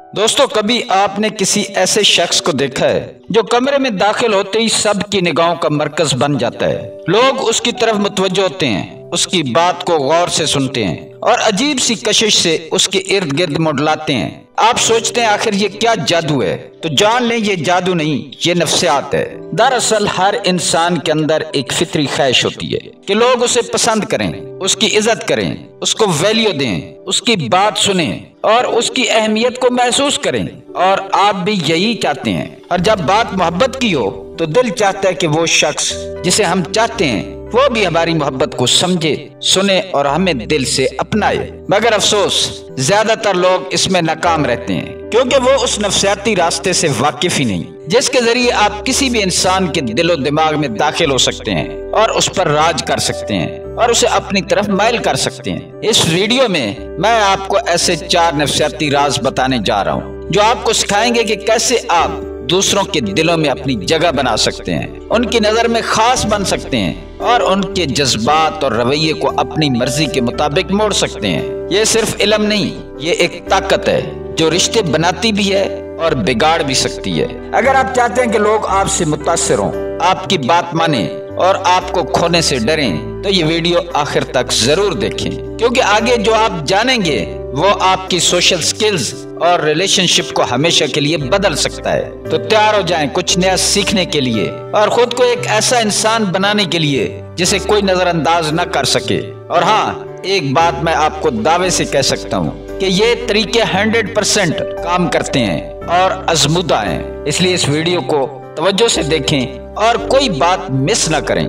दोस्तों, कभी आपने किसी ऐसे शख्स को देखा है जो कमरे में दाखिल होते ही सबकी निगाहों का मरकज बन जाता है। लोग उसकी तरफ मुतवज्जो होते हैं, उसकी बात को गौर से सुनते हैं और अजीब सी कशिश से उसके इर्द गिर्द मुंडलाते हैं। आप सोचते हैं आखिर ये क्या जादू है, तो जान लें ये जादू नहीं, ये नफ्सियात है। दरअसल हर इंसान के अंदर एक फितरी ख्वाहिश होती है कि लोग उसे पसंद करें, उसकी इज्जत करें, उसको वैल्यू दें, उसकी बात सुनें और उसकी अहमियत को महसूस करें। और आप भी यही चाहते हैं। और जब बात मोहब्बत की हो तो दिल चाहता है कि वो शख्स जिसे हम चाहते हैं वो भी हमारी मोहब्बत को समझे, सुने और हमें दिल से अपनाए। मगर अफसोस ज्यादातर लोग इसमें नाकाम रहते हैं, क्योंकि वो उस नफ्सियाती रास्ते से वाकिफ ही नहीं जिसके जरिए आप किसी भी इंसान के दिलो दिमाग में दाखिल हो सकते हैं और उस पर राज कर सकते हैं और उसे अपनी तरफ माइल कर सकते हैं। इस वीडियो में मैं आपको ऐसे 4 नफ्सियाती राज बताने जा रहा हूँ जो आपको सिखाएंगे कि कैसे आप दूसरों के दिलों में अपनी जगह बना सकते हैं, उनकी नजर में खास बन सकते हैं और उनके जज्बात और रवैये को अपनी मर्जी के मुताबिक मोड़ सकते हैं। ये सिर्फ इल्म नहीं, ये एक ताकत है जो रिश्ते बनाती भी है और बिगाड़ भी सकती है। अगर आप चाहते हैं कि लोग आपसे मुतासिर हों, आपकी बात माने और आपको खोने से डरें, तो ये वीडियो आखिर तक जरूर देखें, क्योंकि आगे जो आप जानेंगे वो आपकी सोशल स्किल्स और रिलेशनशिप को हमेशा के लिए बदल सकता है। तो तैयार हो जाएं कुछ नया सीखने के लिए और खुद को एक ऐसा इंसान बनाने के लिए जिसे कोई नजरअंदाज न कर सके। और हाँ, एक बात मैं आपको दावे से कह सकता हूँ कि ये तरीके 100% काम करते हैं और आजमूदा हैं। इसलिए इस वीडियो को तवज्जो से देखें और कोई बात मिस न करें।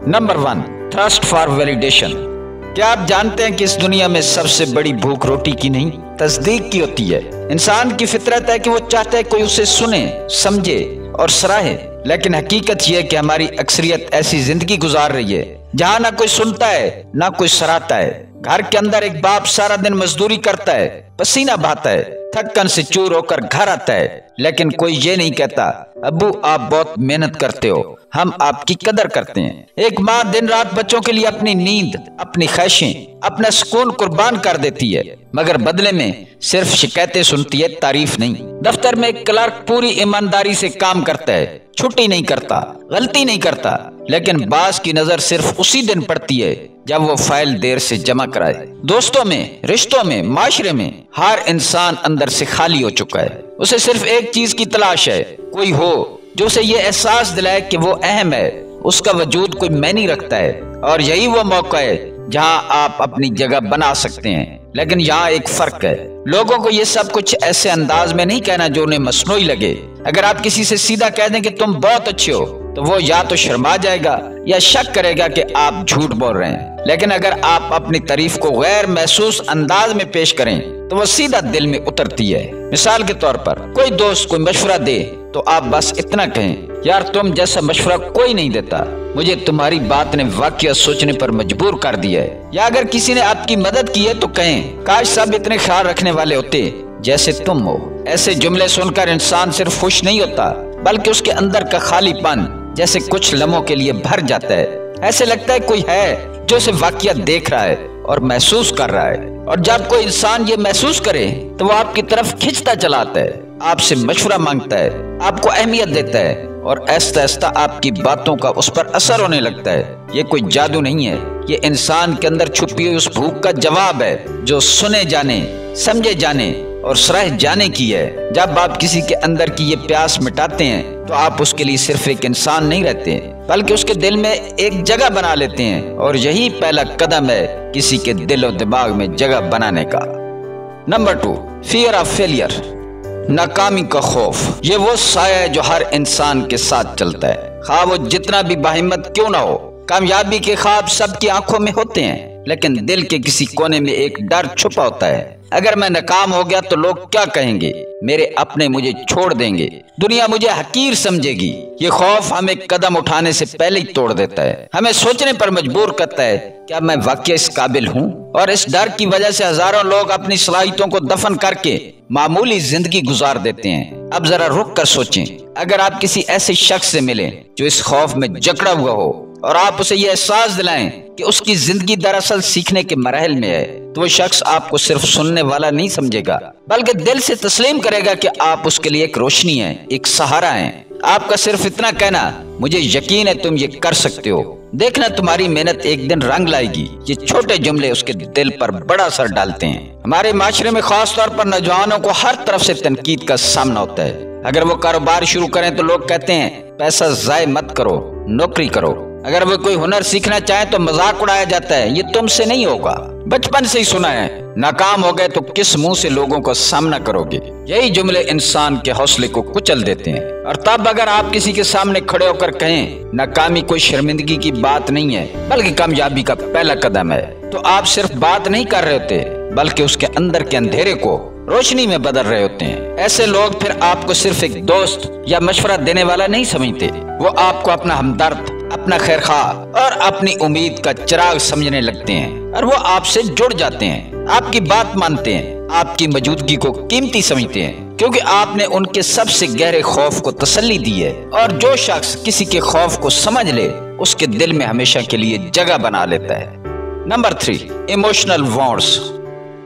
Number 1, thrust for validation. क्या आप जानते हैं कि इस दुनिया में सबसे बड़ी भूख रोटी की नहीं, तस्दीक की होती है। इंसान की फितरत है कि वो चाहता है कोई उसे सुने, समझे और सराहे। लेकिन हकीकत यह है कि हमारी अक्सरियत ऐसी जिंदगी गुजार रही है जहाँ ना कोई सुनता है ना कोई सराहता है। घर के अंदर एक बाप सारा दिन मजदूरी करता है, पसीना बहाता है, थकन से चूर होकर घर आता है, लेकिन कोई ये नहीं कहता अब्बू आप बहुत मेहनत करते हो, हम आपकी कदर करते हैं। एक माँ दिन रात बच्चों के लिए अपनी नींद, अपनी ख्वाहिशें, अपना सुकून कुर्बान कर देती है, मगर बदले में सिर्फ शिकायतें सुनती है, तारीफ नहीं। दफ्तर में एक क्लर्क पूरी ईमानदारी से काम करता है, छुट्टी नहीं करता, गलती नहीं करता, लेकिन बास की नजर सिर्फ उसी दिन पड़ती है जब वो फाइल देर से जमा कराए। दोस्तों में, रिश्तों में, माशरे में हर इंसान अंदर से खाली हो चुका है। उसे सिर्फ एक चीज की तलाश है, कोई हो जो उसे ये एहसास दिलाए कि वो अहम है, उसका वजूद कोई मायने रखता है। और यही वो मौका है जहां आप अपनी जगह बना सकते हैं। लेकिन यहाँ एक फर्क है, लोगों को ये सब कुछ ऐसे अंदाज में नहीं कहना जो उन्हें मसनूई लगे। अगर आप किसी से सीधा कह दें कि तुम बहुत अच्छे हो, तो वो या तो शर्मा जाएगा या शक करेगा कि आप झूठ बोल रहे हैं। लेकिन अगर आप अपनी तारीफ को गैर महसूस अंदाज में पेश करें तो वो सीधा दिल में उतरती है। मिसाल के तौर पर कोई दोस्त कोई मशवरा दे तो आप बस इतना कहें, यार तुम जैसा मशवरा कोई नहीं देता, मुझे तुम्हारी बात ने वाकई सोचने पर मजबूर कर दिया है। या अगर किसी ने आपकी मदद की है तो कहें, काश सब इतने ख्याल रखने वाले होते जैसे तुम हो। ऐसे जुमले सुनकर इंसान सिर्फ खुश नहीं होता, बल्कि उसके अंदर का खालीपन जैसे कुछ लम्हों के लिए भर जाता है। ऐसे लगता है कोई है जो उसे वाकई देख रहा है और महसूस कर रहा है। और जब कोई इंसान ये महसूस करे तो वो आपकी तरफ खिंचता चला आता है, आपसे मशवरा मांगता है, आपको अहमियत देता है और ऐसा ऐसा आपकी बातों का उस पर असर होने लगता है। ये कोई जादू नहीं है, ये इंसान के अंदर छुपी हुई उस भूख का जवाब है जो सुने जाने, समझे जाने और सराहे जाने की है। जब आप किसी के अंदर की ये प्यास मिटाते हैं तो आप उसके लिए सिर्फ एक इंसान नहीं रहते, बल्कि उसके दिल में एक जगह बना लेते हैं। और यही पहला कदम है किसी के दिल और दिमाग में जगह बनाने का। Number 2, fear of failure. नाकामी का खौफ। ये वो साया है जो हर इंसान के साथ चलता है, खा वो जितना भी बाहिम्मत क्यों ना हो। कामयाबी के ख्वाब सबकी आंखों में होते हैं, लेकिन दिल के किसी कोने में एक डर छुपा होता है, अगर मैं नाकाम हो गया तो लोग क्या कहेंगे, मेरे अपने मुझे छोड़ देंगे, दुनिया मुझे हकीर समझेगी। ये खौफ हमें कदम उठाने से पहले ही तोड़ देता है, हमें सोचने पर मजबूर करता है क्या मैं वाकई इस काबिल हूँ। और इस डर की वजह से हजारों लोग अपनी सलाहियतों को दफन करके मामूली जिंदगी गुजार देते हैं। अब जरा रुक कर सोचें, अगर आप किसी ऐसे शख्स से मिलें जो इस खौफ में जकड़ा हुआ हो, اور آپ اسے یہ احساس دلائیں کہ اس کی زندگی دراصل سیکھنے کے مراحل میں ہے، تو وہ شخص آپ کو صرف سننے والا نہیں سمجھے گا بلکہ دل سے تسلیم کرے گا کہ آپ اس کے لیے ایک روشنی ہیں، ایک سہارا ہیں۔ آپ کا صرف اتنا کہنا مجھے یقین ہے تم یہ کر سکتے ہو، دیکھنا تمہاری محنت ایک دن رنگ لائے گی، یہ چھوٹے جملے اس کے دل پر بڑا اثر ڈالتے ہیں۔ ہمارے معاشرے میں خاص طور پر نوجوانوں کو ہر طرف سے تنقید کا سامنا ہوتا ہے۔ اگر وہ کاروبار شروع کریں تو لوگ کہتے ہیں پیسہ ضائع مت کرو، نوکری کرو۔ اگر وہ کوئی ہنر سیکھنا چاہیں تو مذاق اڑایا جاتا ہے، یہ تم سے نہیں ہوگا، بچپن سے ہی سنا ہے۔ ناکام ہو گئے تو کس منہ سے لوگوں کا سامنا کرو گے؟ یہی جملے انسان کے حوصلے کو کچل دیتے ہیں۔ اور تب اگر آپ کسی کے سامنے کھڑے ہو کر کہیں ناکامی کوئی شرمندگی کی بات نہیں ہے بلکہ کامیابی کا پہلا قدم ہے، تو آپ صرف بات نہیں کر رہے ہوتے بلکہ اس کے اندر کے اندھیرے کو روشنی میں بدل رہے ہوتے ہیں۔ ایسے لوگ پھر آپ کو صرف ایک دوست یا مشورہ دینے والا نہیں سمجھتے، وہ آپ کو اپنا ہمدرد، اپنا خیر خواہ اور اپنی امید کا چراغ سمجھنے لگتے ہیں، اور وہ آپ سے جڑ جاتے ہیں، آپ کی بات مانتے ہیں، آپ کی موجودگی کو قیمتی سمجھتے ہیں، کیونکہ آپ نے ان کے سب سے گہرے خوف کو تسلی دی ہے۔ اور جو شخص کسی کے خوف کو سمجھ لے اس کے دل میں ہمیشہ کے لیے جگہ بنا لیتا ہے۔ Number 3، emotional wants.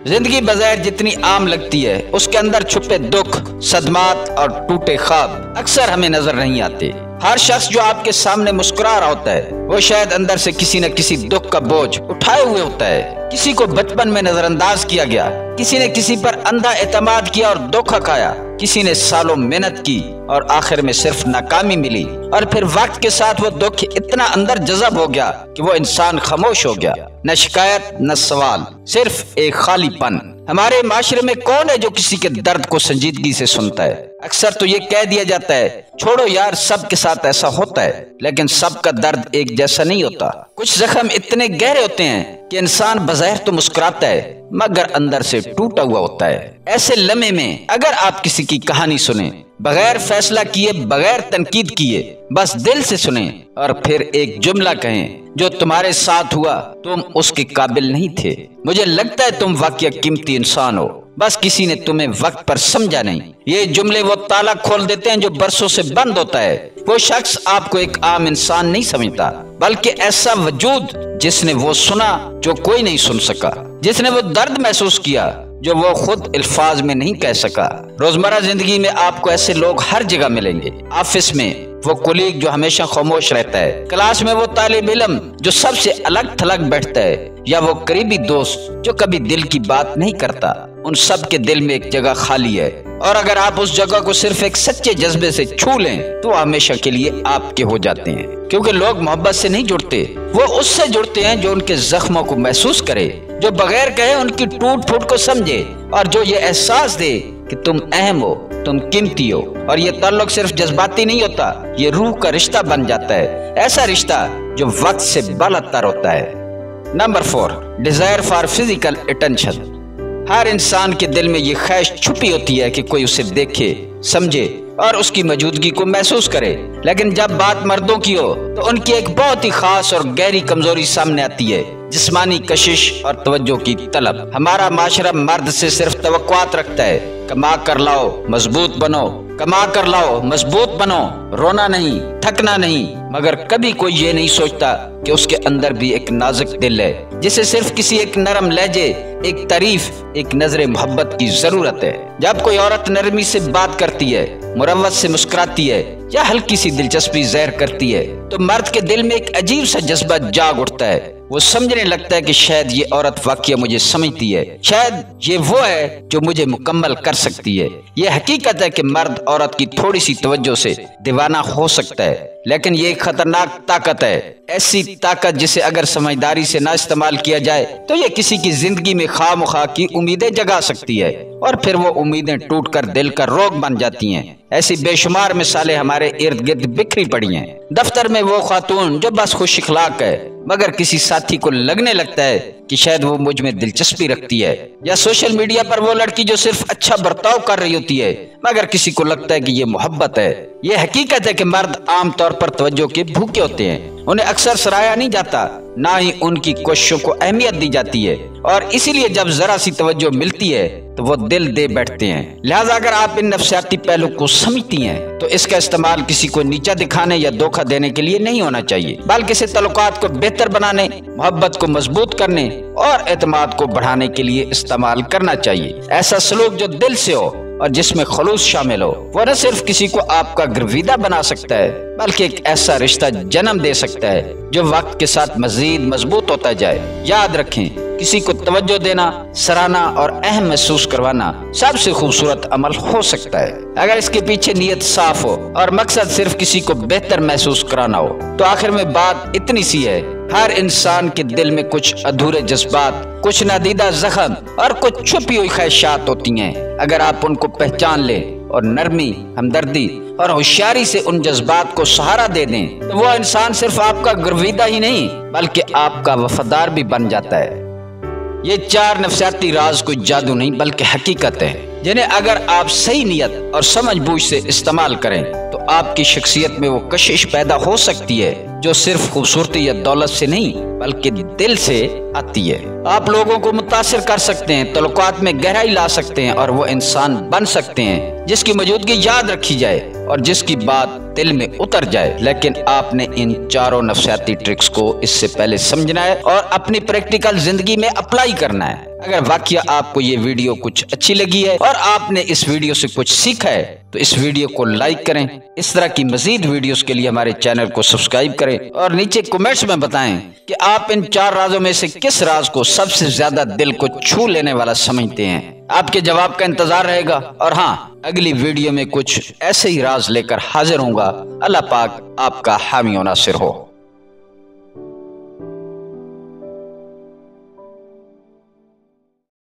زندگی بظاہر جتنی عام لگتی ہے اس کے اندر چھپے دکھ، صدمات اور ٹوٹے خواب اکثر ہمیں نظر نہیں آتے۔ ہر شخص جو آپ کے سامنے مسکرا رہا ہوتا ہے وہ شاید اندر سے کسی نہ کسی دکھ کا بوجھ اٹھائے ہوئے ہوتا ہے۔ کسی کو بچپن میں نظر انداز کیا گیا، کسی نے کسی پر اندھا اعتماد کیا اور دھوکا کھایا، کسی نے سالوں محنت کی اور آخر میں صرف ناکامی ملی، اور پھر وقت کے ساتھ وہ دکھ اتنا اندر جذب ہو گیا کہ وہ انسان خاموش ہو گیا، نہ شکایت نہ سوال، صرف ایک خالی پن۔ ہمارے معاشرے میں کون ہے جو کسی کے درد کو سنجیدگی سے سنتا ہے؟ اکثر تو یہ کہہ دیا جاتا ہے چھوڑو یار، سب کے ساتھ ایسا ہوتا ہے، لیکن سب کا درد ایک جیسا نہیں ہوتا۔ کچھ زخم اتنے گہرے ہوتے ہیں کہ انسان بظاہر تو مسکراتا ہے مگر اندر سے ٹوٹا ہوا ہوتا ہے۔ ایسے لمحے میں اگر آپ کسی کی کہانی سنیں، بغیر فیصلہ کیے، بغیر تنقید کیے، بس دل سے سنیں اور پھر ایک جملہ کہیں جو تمہارے ساتھ ہوا تم اس کے قابل نہیں تھے، مجھے لگتا ہے تم واقعی قیمتی انسان ہو، بس کسی نے تمہیں وقت پر سمجھا نہیں۔ یہ جملے وہ تالا کھول دیتے ہیں جو برسوں سے بند ہوتا ہے۔ وہ شخص آپ کو ایک عام انسان نہیں سمجھتا بلکہ ایسا وجود جس نے وہ سنا جو کوئی نہیں سن سکا، جس نے وہ درد محسوس کیا جو وہ خود الفاظ میں نہیں کہہ سکا۔ روزمرہ زندگی میں آپ کو ایسے لوگ ہر جگہ ملیں گے۔ آفس میں وہ کولیگ جو ہمیشہ خاموش رہتا ہے، کلاس میں وہ طالب علم جو سب سے الگ تھلگ بیٹھتا ہے، یا وہ قریبی دوست جو کبھی دل کی بات نہیں کرتا، ان سب کے دل میں ایک جگہ خالی ہے، اور اگر آپ اس جگہ کو صرف ایک سچے جذبے سے چھو لیں تو وہ ہمیشہ کے لیے آپ کے ہو جاتے ہیں۔ کیونکہ لوگ محبت سے نہیں جڑتے، وہ اس سے جڑتے ہیں جو ان کے زخموں کو محسوس کرے، جو بغیر کہے ان کی ٹوٹ پھوٹ کو سمجھے، اور جو یہ احساس دے کہ تم اہم ہو، تم قیمتی ہو۔ اور یہ تعلق صرف جذباتی نہیں ہوتا، یہ روح کا رشتہ بن جاتا ہے، ایسا رشتہ جو وقت سے بالا تر ہوتا ہے۔ Number 4، desire for physical attention. ہر انسان کے دل میں یہ خواہش چھپی ہوتی ہے کہ کوئی اسے دیکھے، سمجھے اور اس کی موجودگی کو محسوس کرے، لیکن جب بات مردوں کی ہو تو ان کی ایک بہت ہی خاص اور گہری کمزوری سامنے آتی ہے، جسمانی کشش اور توجہ کی طلب۔ ہمارا معاشرہ مرد سے صرف توقعات رکھتا ہے، کما کر لاؤ، مضبوط بنو، کما کر لاؤ، مضبوط بنو، رونا نہیں، تھکنا نہیں، مگر کبھی کوئی یہ نہیں سوچتا کہ اس کے اندر بھی ایک نازک دل ہے جسے صرف کسی ایک نرم لہجے، ایک تعریف، ایک نظر محبت کی ضرورت ہے۔ جب کوئی عورت نرمی سے بات کرتی ہے، مروت سے مسکراتی ہے یا ہلکی سی دلچسپی ظاہر کرتی ہے تو مرد کے دل میں ایک عجیب سا جذبہ جاگ اٹھتا ہے۔ وہ سمجھنے لگتا ہے کہ شاید یہ عورت واقعی مجھے سمجھتی ہے، شاید یہ وہ ہے جو مجھے مکمل کر سکتی ہے۔ یہ حقیقت ہے کہ مرد عورت کی تھوڑی سی توجہ سے دیوانہ ہو سکتا ہے، لیکن یہ ایک خطرناک طاقت ہے، ایسی طاقت جسے اگر سمجھداری سے نہ استعمال کیا جائے تو یہ کسی کی زندگی میں خواہ مخواہ کی امیدیں جگا سکتی ہے، اور پھر وہ امیدیں ٹوٹ کر دل کا روگ بن جاتی ہیں۔ ایسی بے شمار مثالیں ہمارے ارد گرد بکھری پڑی ہیں۔ دفتر میں وہ خاتون جو بس خوش اخلاق ہے مگر کسی ساتھی کو لگنے لگتا ہے کہ شاید وہ مجھ میں دلچسپی رکھتی ہے، یا سوشل میڈیا پر وہ لڑکی جو صرف اچھا برتاؤ کر رہی ہوتی ہے مگر کسی کو لگتا ہے کہ یہ محبت ہے۔ یہ حقیقت ہے کہ مرد عام طور پر توجہ کے بھوکے ہوتے ہیں، انہیں اکثر سراہا نہیں جاتا ना ही उनकी कोशिशों को अहमियत दी जाती है, और इसीलिए जब जरा सी तवज्जो मिलती है तो वो दिल दे बैठते हैं। लिहाजा अगर आप इन नफ्सियाती पहलू को समझती हैं तो इसका इस्तेमाल किसी को नीचा दिखाने या धोखा देने के लिए नहीं होना चाहिए, बल्कि इसे तल्लुकात को बेहतर बनाने, मोहब्बत को मजबूत करने और एतमाद को बढ़ाने के लिए इस्तेमाल करना चाहिए। ऐसा सलूक जो दिल से हो और जिसमें खुलूस शामिल हो, वो न सिर्फ किसी को आपका गिरविदा बना सकता है बल्कि एक ऐसा रिश्ता जन्म दे सकता है जो वक्त के साथ मजीद मजबूत होता जाए। याद रखें, किसी को तवज्जो देना, सराहना और अहम महसूस करवाना सबसे खूबसूरत अमल हो सकता है, अगर इसके पीछे नीयत साफ हो और मकसद सिर्फ किसी को बेहतर महसूस कराना हो। तो आखिर में बात इतनी सी है, हर इंसान के दिल में कुछ अधूरे जज्बात, कुछ नादीदा जख्म और कुछ छुपी हुई ख्वाहिशात होती हैं। अगर आप उनको पहचान लें और नरमी, हमदर्दी और होशियारी से उन जज्बात को सहारा दे दें तो वो इंसान सिर्फ आपका गिरविदा ही नहीं बल्कि आपका वफादार भी बन जाता है। ये 4 नफ्सियाती राज कोई जादू नहीं बल्कि हकीकत है, जिन्हें अगर आप सही नीयत और समझ बूझ से इस्तेमाल करें तो आपकी शख्सियत में वो कशिश पैदा हो सकती है जो सिर्फ खूबसूरती या दौलत से नहीं बल्कि दिल से आती है। आप लोगों को मुतासिर कर सकते हैं, तल्लुकात में गहराई ला सकते हैं और वो इंसान बन सकते हैं जिसकी मौजूदगी याद रखी जाए और जिसकी बात दिल में उतर जाए। लेकिन आपने इन 4 नफ्सियाती ट्रिक्स को इससे पहले समझना है और अपनी प्रैक्टिकल जिंदगी में अप्लाई करना है। अगर वाकई आपको ये वीडियो कुछ अच्छी लगी है और आपने इस वीडियो से कुछ सीखा है तो इस वीडियो को लाइक करें। इस तरह की मजीद वीडियोस के लिए हमारे चैनल को सब्सक्राइब करें और नीचे कमेंट्स में बताएं कि आप इन 4 राजों में से किस राज को सबसे ज्यादा दिल को छू लेने वाला समझते हैं। आपके जवाब का इंतजार रहेगा। और हाँ, अगली वीडियो में कुछ ऐसे ही राज लेकर हाजिर होऊंगा। अल्लाह पाक आपका हामी और नासिर हो।